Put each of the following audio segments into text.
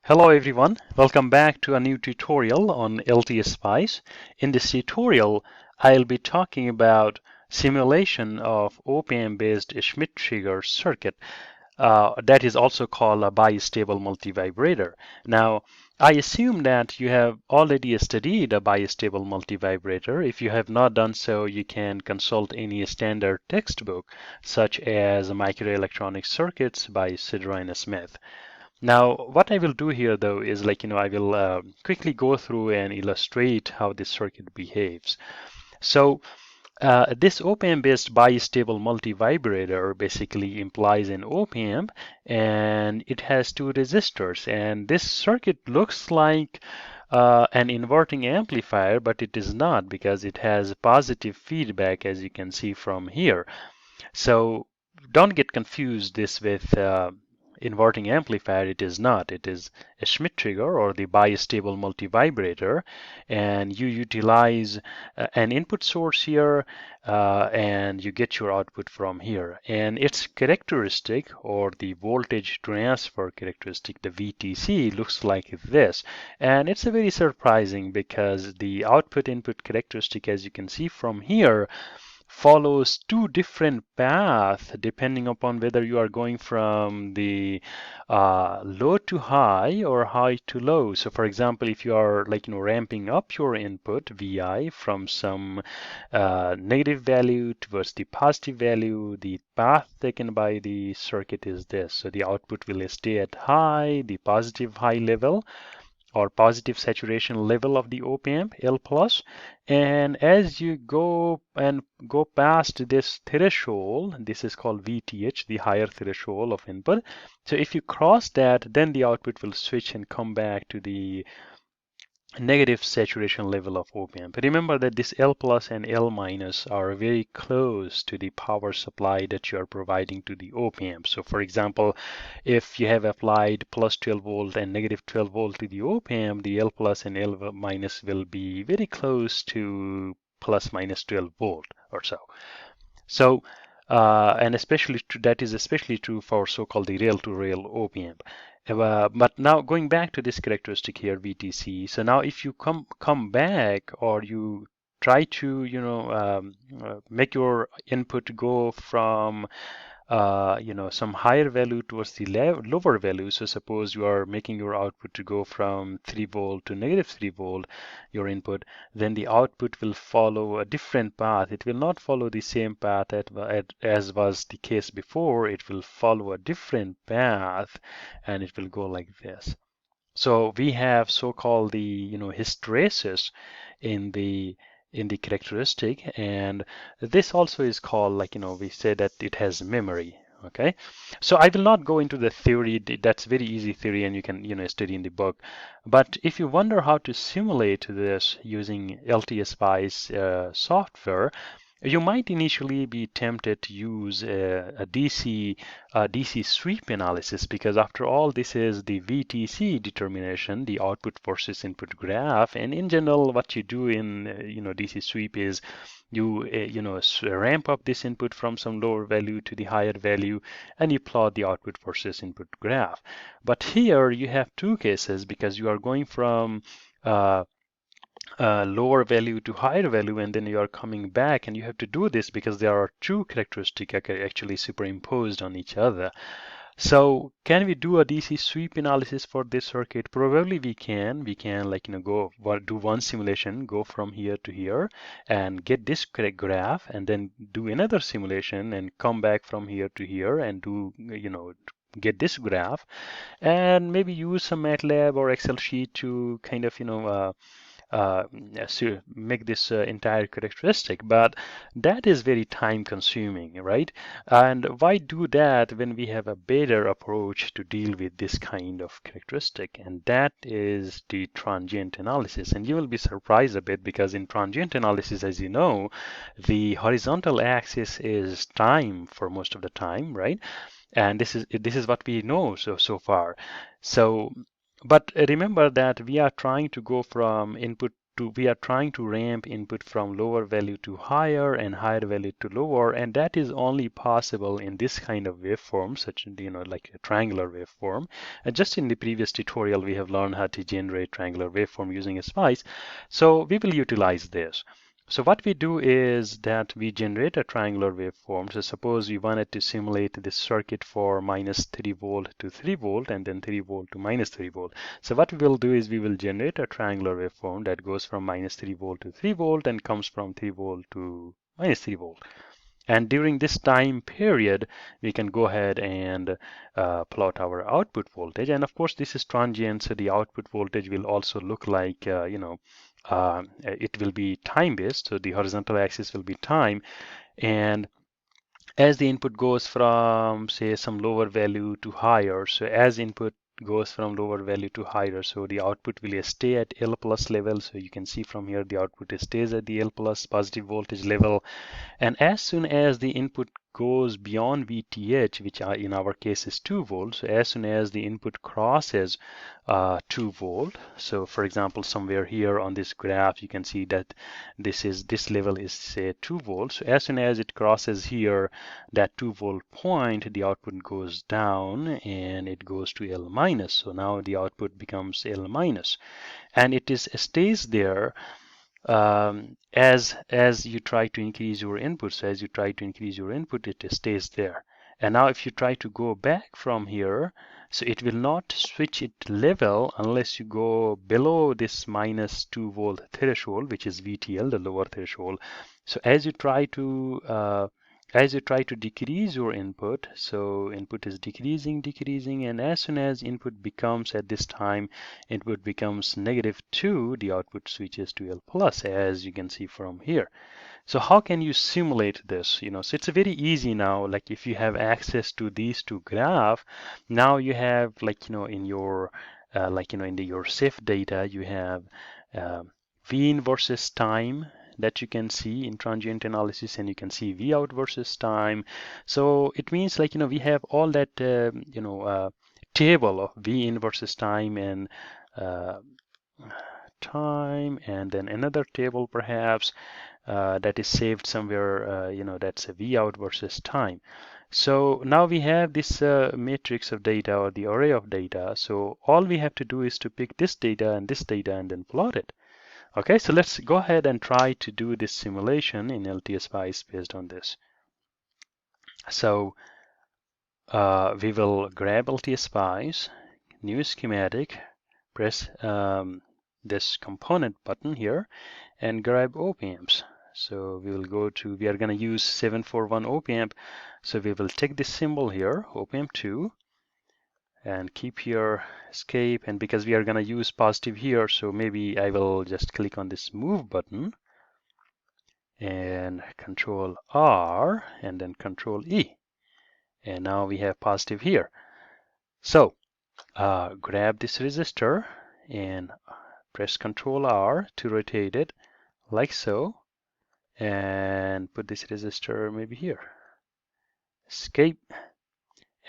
Hello everyone, welcome back to a new tutorial on LTspice. In this tutorial, I'll be talking about simulation of Opamp based Schmitt trigger circuit that is also called a bistable multivibrator. Now, I assume that you have already studied a bistable multivibrator. If you have not done so, you can consult any standard textbook such as Microelectronic Circuits by Sidra and Smith. Now, what I will do here though is I will quickly go through and illustrate how this circuit behaves. So this op-amp based bistable multivibrator basically implies an op-amp and it has two resistors, and this circuit looks like an inverting amplifier, but it is not because it has positive feedback, as you can see from here. So don't get confused this with inverting amplifier. It is not. It is a Schmitt trigger or the bistable multivibrator, and you utilize an input source here and you get your output from here. And its characteristic, or the voltage transfer characteristic, the VTC, looks like this. And it's a very surprising because the output input characteristic, as you can see from here, follows two different paths depending upon whether you are going from the low to high or high to low. So for example, if you are ramping up your input Vi from some negative value towards the positive value, the path taken by the circuit is this. So the output will stay at high, the positive high level, or positive saturation level of the op-amp, L plus. And as you go past this threshold, this is called VTH, the higher threshold of input. So if you cross that, then the output will switch and come back to the negative saturation level of op-amp. Remember that this L plus and L minus are very close to the power supply that you are providing to the op-amp. So for example, if you have applied plus 12 volt and negative 12 volt to the op-amp, the L plus and L minus will be very close to plus minus 12 volt or so. So and that is especially true for so-called the rail-to-rail op-amp. But now going back to this characteristic here, VTC. So now if you come back, or you try to make your input go from some higher value towards the lower value. So suppose you are making your output to go from 3 volt to negative 3 volt, your input, then the output will follow a different path. It will not follow the same path as was the case before. It will follow a different path, and it will go like this. So we have so-called the hysteresis in the characteristic, and this also is called we say that it has memory. Okay, so I will not go into the theory. That's very easy theory, and you can study in the book. But if you wonder how to simulate this using LTspice software, you might initially be tempted to use a DC sweep analysis, because after all, this is the VTC determination, the output versus input graph. And in general, what you do in DC sweep is you ramp up this input from some lower value to the higher value, and you plot the output versus input graph. But here you have two cases, because you are going from lower value to higher value, and then you are coming back, and you have to do this because there are two characteristics actually superimposed on each other. So can we do a DC sweep analysis for this circuit? Probably we can. We can do one simulation, go from here to here and get this correct graph, and then do another simulation and come back from here to here and do get this graph, and maybe use some MATLAB or Excel sheet to kind of so make this entire characteristic. But that is very time consuming, right? And why do that when we have a better approach to deal with this kind of characteristic? And that is the transient analysis. And you will be surprised a bit, because in transient analysis, as you know, the horizontal axis is time for most of the time, right? And this is what we know so far. So but remember that we are trying to go from input we are trying to ramp input from lower value to higher and higher value to lower, and that is only possible in this kind of waveform, such like a triangular waveform. And just in the previous tutorial we have learned how to generate triangular waveform using a spice, so we will utilize this. So what we do is that we generate a triangular waveform. So suppose we wanted to simulate this circuit for minus 3 volt to 3 volt and then 3 volt to minus 3 volt. So what we will do is we will generate a triangular waveform that goes from minus 3 volt to 3 volt and comes from 3 volt to minus 3 volt. And during this time period, we can go ahead and plot our output voltage. And of course, this is transient, so the output voltage will also look like, it will be time-based. So the horizontal axis will be time. And as the input goes from, say, some lower value to higher, so as input goes from lower value to higher, so the output will stay at L plus level. So you can see from here the output stays at the L plus positive voltage level. And as soon as the input goes beyond VTH, which in our case is 2 volts, so as soon as the input crosses 2 volt, so for example somewhere here on this graph you can see that this level is say 2 volts. So as soon as it crosses here that 2 volt point, the output goes down and it goes to L minus. So now the output becomes L minus, and it stays there as you try to increase your input. So as you try to increase your input, it stays there. And now if you try to go back from here, so it will not switch its level unless you go below this minus 2 volt threshold, which is VTL, the lower threshold. So as you try to decrease your input, so input is decreasing, and as soon as input becomes, at this time, input becomes -2, the output switches to L plus, as you can see from here. So how can you simulate this? So it's very easy now. Like if you have access to these two graphs, now you have in your your safe data, you have V in versus time that you can see in transient analysis, and you can see V out versus time. So it means we have all that table of V in versus time and then another table perhaps that is saved somewhere, that's a V out versus time. So now we have this matrix of data, or the array of data. So all we have to do is to pick this data and then plot it. Okay, so let's go ahead and try to do this simulation in LTspice based on this. So we will grab LTspice, new schematic, press this component button here, and grab Opamps. So we are going to use 741 Opamp. So we will take this symbol here, Opamp 2, and keep here escape. And because we are going to use positive here, so maybe I will just click on this move button and Control R and then Control E. And now we have positive here. So grab this resistor and press Control R to rotate it like so, and put this resistor maybe here. Escape,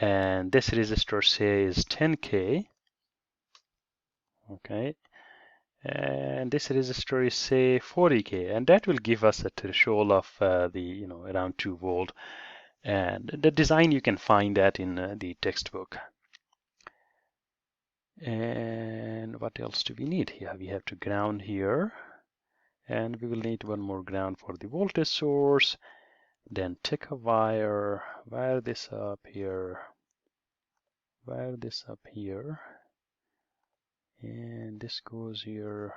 and this resistor says 10K. Okay, and this resistor is say 40K, and that will give us a threshold of around 2 volt. And the design, you can find that in the textbook. And what else do we need here? We have to ground here, and we will need one more ground for the voltage source. Then take a wire this up here, wire this up here, and this goes here,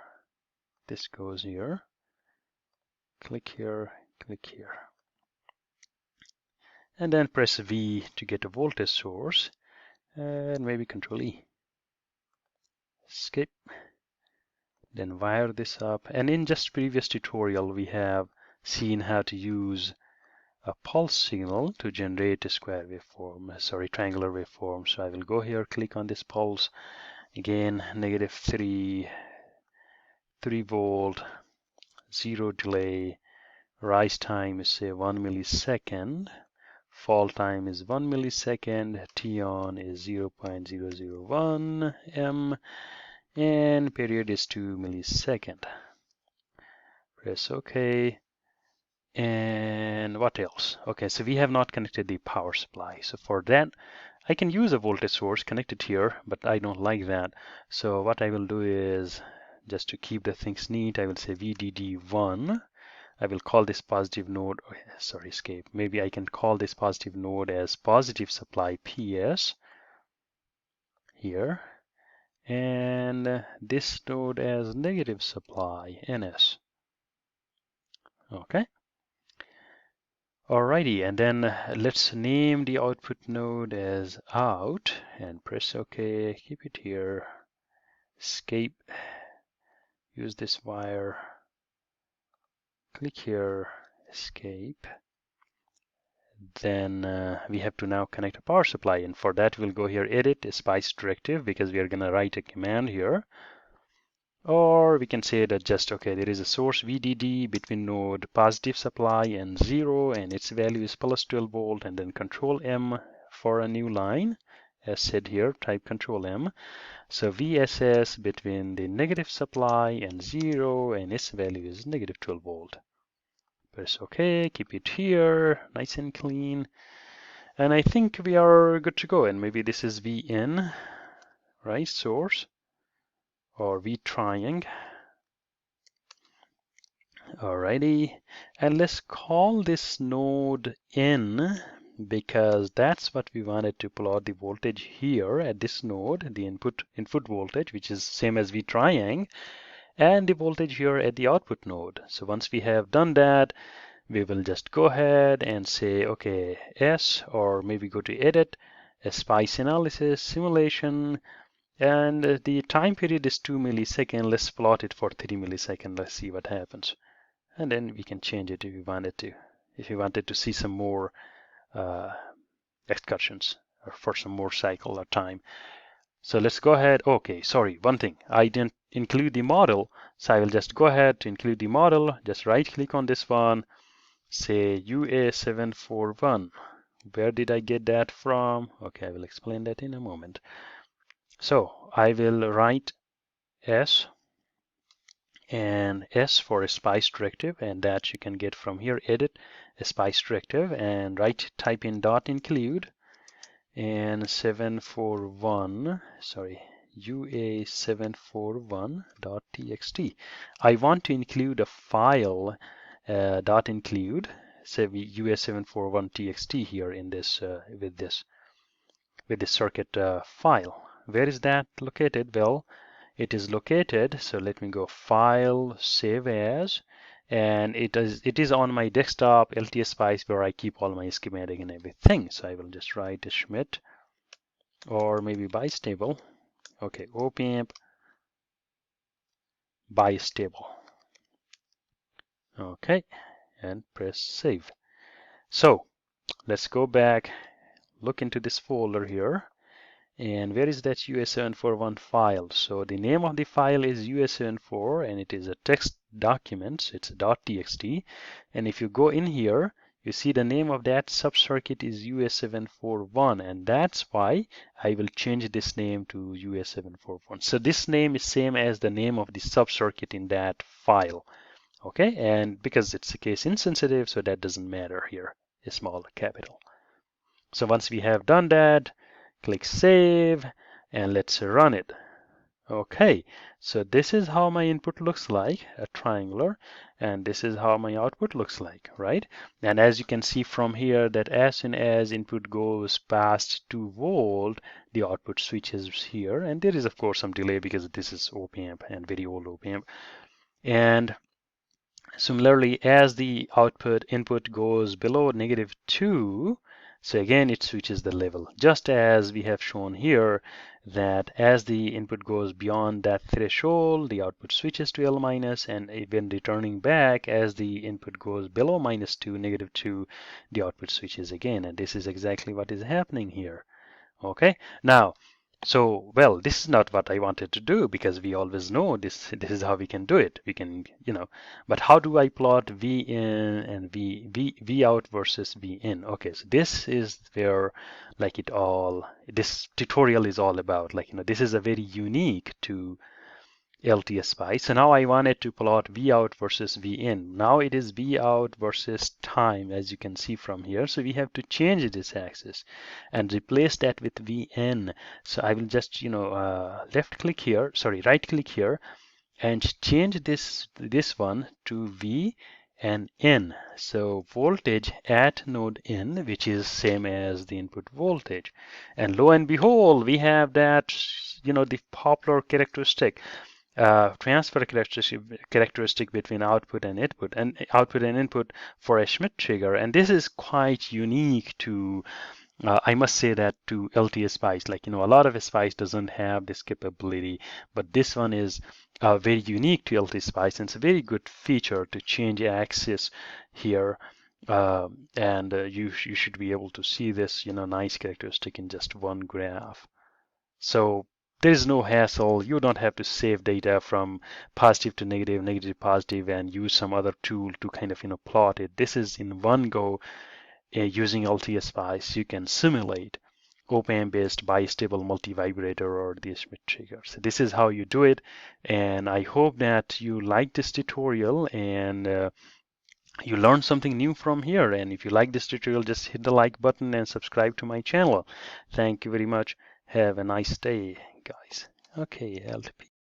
this goes here. Click here, click here. And then press V to get a voltage source, and maybe Control E. Escape. Then wire this up. And in just previous tutorial, we have seen how to use a pulse signal to generate a square waveform, triangular waveform. So I will go here, click on this pulse. Again, -3 volt, 0 delay, rise time is say 1 millisecond, fall time is 1 millisecond, T on is 0.001 M, and period is 2 millisecond. Press OK. And what else? Okay, so we have not connected the power supply. So for that, I can use a voltage source connected here, but I don't like that. So what I will do is, just to keep the things neat, I will say VDD1. I will call this positive node, oh, sorry, escape. Maybe I can call this positive node as positive supply PS here, and this node as negative supply NS. Okay. Alrighty, and then let's name the output node as out and press OK. Keep it here. Escape. Use this wire. Click here. Escape. Then we have to now connect a power supply, and for that we'll go here, edit spice directive, because we are going to write a command here. Or we can say that just, okay, there is a source VDD between node positive supply and 0, and its value is plus 12 volt, and then Control M for a new line. As said here, type Control M. So VSS between the negative supply and 0, and its value is negative 12 volt. Press OK, keep it here, nice and clean. And I think we are good to go. And maybe this is VN, right, source, or V triang. Alrighty, and let's call this node N, because that's what we wanted to plot the voltage here at this node, the input voltage, which is same as V triang, and the voltage here at the output node. So once we have done that, we will just go ahead and say, okay, S, or maybe go to edit, LTspice analysis, simulation, and the time period is 2 milliseconds. Let's plot it for 3 milliseconds. Let's see what happens. And then we can change it if we wanted to. If you wanted to see some more excursions or for some more cycle or time. So let's go ahead. Okay, sorry, one thing. I didn't include the model, so I will just go ahead to include the model. Just right click on this one, say UA741. Where did I get that from? Okay, I will explain that in a moment. So I will write S, and S for a spice directive, and that you can get from here, edit a spice directive, and type in dot include, and 741, sorry, UA741.txt. I want to include a file dot include, say UA741.txt here in this with this circuit file. Where is that located? Well, it is located, so let me go file, save as, and it is on my desktop LTspice, where I keep all my schematic and everything. So I will just write a Schmitt, or maybe Bistable. Okay, Opamp Bistable. Okay, and press save. So let's go back, look into this folder here. And where is that UA741 file? So the name of the file is UA74, and it is a text document, so it's .txt. And if you go in here, you see the name of that subcircuit is UA741, and that's why I will change this name to UA741. So this name is same as the name of the subcircuit in that file. Okay, and because it's a case insensitive, so that doesn't matter here, a small capital. So once we have done that, click save, and let's run it. Okay, so this is how my input looks like, a triangular, and this is how my output looks like, right? And as you can see from here, that as soon as input goes past 2 volt, the output switches here, and there is of course some delay because this is Opamp and very old Opamp. And similarly, as the input goes below -2, so again, it switches the level, just as we have shown here that as the input goes beyond that threshold, the output switches to L-, and when returning back, as the input goes below -2, -2, the output switches again. And this is exactly what is happening here. Okay, now, so, well, this is not what I wanted to do, because we always know this is how we can do it. We can, but how do I plot V in and V out versus V in? Okay, so this is where this tutorial is all about. This is a very unique to LTspice. So now I wanted to plot V out versus V in. Now it is V out versus time, as you can see from here. So we have to change this axis and replace that with Vn. So I will just, right click here and change this one to V and N. So voltage at node N, which is same as the input voltage. And lo and behold, we have that, the popular characteristic, transfer characteristic between output and input for a Schmitt trigger. And this is quite unique to, I must say that, to LTspice. Like, a lot of Spice doesn't have this capability, but this one is very unique to LTspice, and it's a very good feature to change axis here. You should be able to see this, nice characteristic in just one graph. So there is no hassle. You don't have to save data from positive to negative, negative to positive, and use some other tool to kind of, plot it. This is in one go. Using LTspice, you can simulate Opamp-based Bistable Multivibrator or the Schmitt trigger. So this is how you do it, and I hope that you like this tutorial and you learned something new from here. And if you like this tutorial, just hit the like button and subscribe to my channel. Thank you very much. Have a nice day, guys. Okay, LTP.